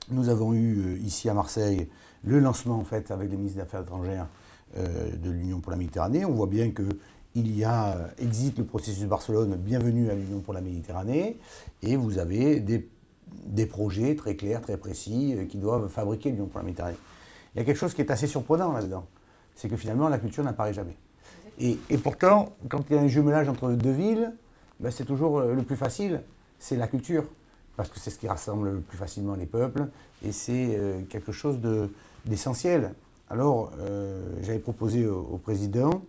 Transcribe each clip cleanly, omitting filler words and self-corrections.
Nous avons eu ici à Marseille le lancement en fait avec les ministres des Affaires étrangères de l'Union pour la Méditerranée. On voit bien qu'il y a exit le processus de Barcelone, bienvenue à l'Union pour la Méditerranée, et vous avez des projets très clairs, très précis, qui doivent fabriquer l'Union pour la Méditerranée. Il y a quelque chose qui est assez surprenant là-dedans, c'est que finalement la culture n'apparaît jamais. Et pourtant, quand il y a un jumelage entre deux villes, ben c'est toujours le plus facile, c'est la culture. Parce que c'est ce qui rassemble le plus facilement les peuples, et c'est quelque chose d'essentiel. Alors, j'avais proposé au président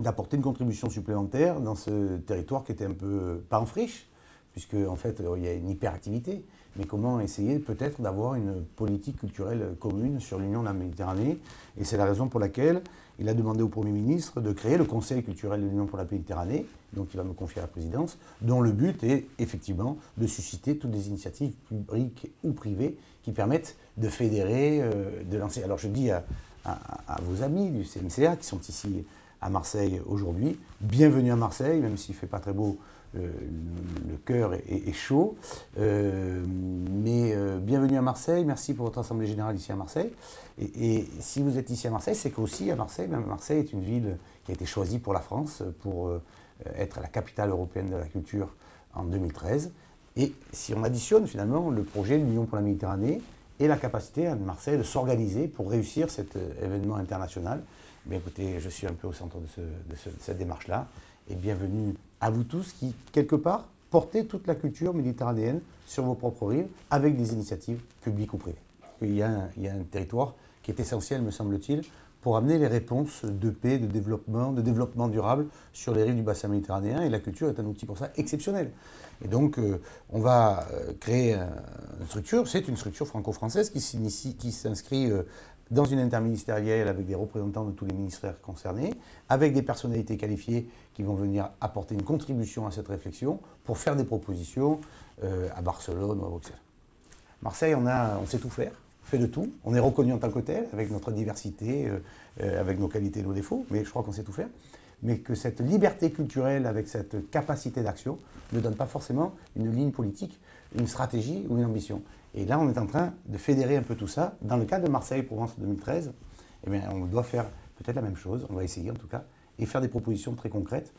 d'apporter une contribution supplémentaire dans ce territoire qui était un peu pas en friche, puisque en fait il y a une hyperactivité, mais comment essayer peut-être d'avoir une politique culturelle commune sur l'Union de la Méditerranée. Et c'est la raison pour laquelle il a demandé au Premier ministre de créer le Conseil culturel de l'Union pour la Méditerranée, donc il va me confier à la présidence, dont le but est effectivement de susciter toutes les initiatives publiques ou privées qui permettent de fédérer, de lancer. Alors je dis à vos amis du CNCA qui sont ici à Marseille aujourd'hui, bienvenue à Marseille, même s'il ne fait pas très beau, le cœur est chaud. Bienvenue à Marseille, merci pour votre Assemblée Générale ici à Marseille. Et si vous êtes ici à Marseille, c'est qu'aussi à Marseille, même Marseille est une ville qui a été choisie pour la France, pour être la capitale européenne de la culture en 2013. Et si on additionne finalement le projet de l'Union pour la Méditerranée et la capacité de Marseille de s'organiser pour réussir cet événement international, bien écoutez, je suis un peu au centre de cette démarche-là. Et bienvenue à vous tous qui, quelque part, portez toute la culture méditerranéenne sur vos propres rives avec des initiatives publiques ou privées. Il y a un territoire qui est essentiel, me semble-t-il, pour amener les réponses de paix, de développement durable sur les rives du bassin méditerranéen. Et la culture est un outil pour ça exceptionnel. Et donc, on va créer une structure, c'est une structure franco-française qui s'inscrit dans une interministérielle avec des représentants de tous les ministères concernés, avec des personnalités qualifiées qui vont venir apporter une contribution à cette réflexion pour faire des propositions à Barcelone ou à Bruxelles. Marseille, on sait tout faire, on fait de tout, on est reconnu en tant que tel, avec notre diversité, avec nos qualités et nos défauts, mais je crois qu'on sait tout faire. Mais que cette liberté culturelle, avec cette capacité d'action, ne donne pas forcément une ligne politique, une stratégie ou une ambition. Et là, on est en train de fédérer un peu tout ça. Dans le cas de Marseille-Provence 2013, eh bien, on doit faire peut-être la même chose, on va essayer en tout cas, et faire des propositions très concrètes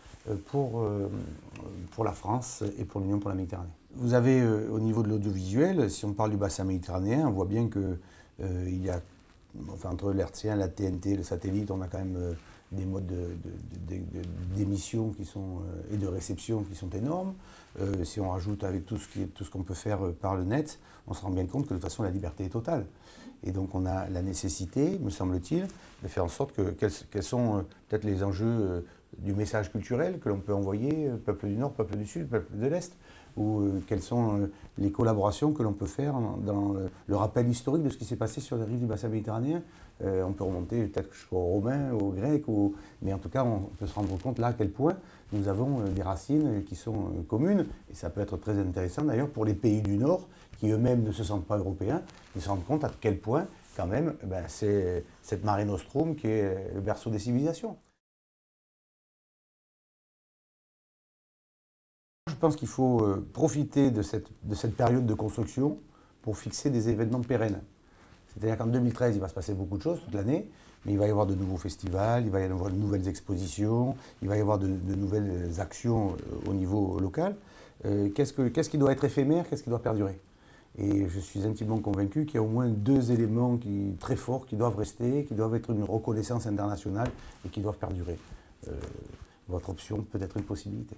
pour la France et pour l'Union pour la Méditerranée. Vous avez au niveau de l'audiovisuel, si on parle du bassin méditerranéen, on voit bien qu'il y a, enfin, entre l'hertzien, la TNT, le satellite, on a quand même des modes d'émission qui sont, et de réception qui sont énormes. Si on rajoute avec tout ce qu'on peut faire par le net, on se rend bien compte que de toute façon la liberté est totale. Et donc on a la nécessité, me semble-t-il, de faire en sorte quels sont peut-être les enjeux du message culturel que l'on peut envoyer, peuple du Nord, peuple du Sud, peuple de l'Est, ou quelles sont les collaborations que l'on peut faire dans le rappel historique de ce qui s'est passé sur les rives du bassin méditerranéen. On peut remonter peut-être jusqu'aux Romains, aux Grecs, mais en tout cas on peut se rendre compte là à quel point nous avons des racines qui sont communes, et ça peut être très intéressant d'ailleurs pour les pays du Nord, qui eux-mêmes ne se sentent pas européens, ils se rendent compte à quel point quand même c'est cette Mare Nostrum qui est le berceau des civilisations. Je pense qu'il faut profiter de cette période de construction pour fixer des événements pérennes. C'est-à-dire qu'en 2013, il va se passer beaucoup de choses toute l'année, mais il va y avoir de nouveaux festivals, il va y avoir de nouvelles expositions, il va y avoir de nouvelles actions au niveau local. Qu'est-ce qui doit être éphémère, qu'est-ce qui doit perdurer? Et je suis intimement convaincu qu'il y a au moins deux éléments très forts qui doivent rester, qui doivent être une reconnaissance internationale et qui doivent perdurer. Votre option peut être une possibilité.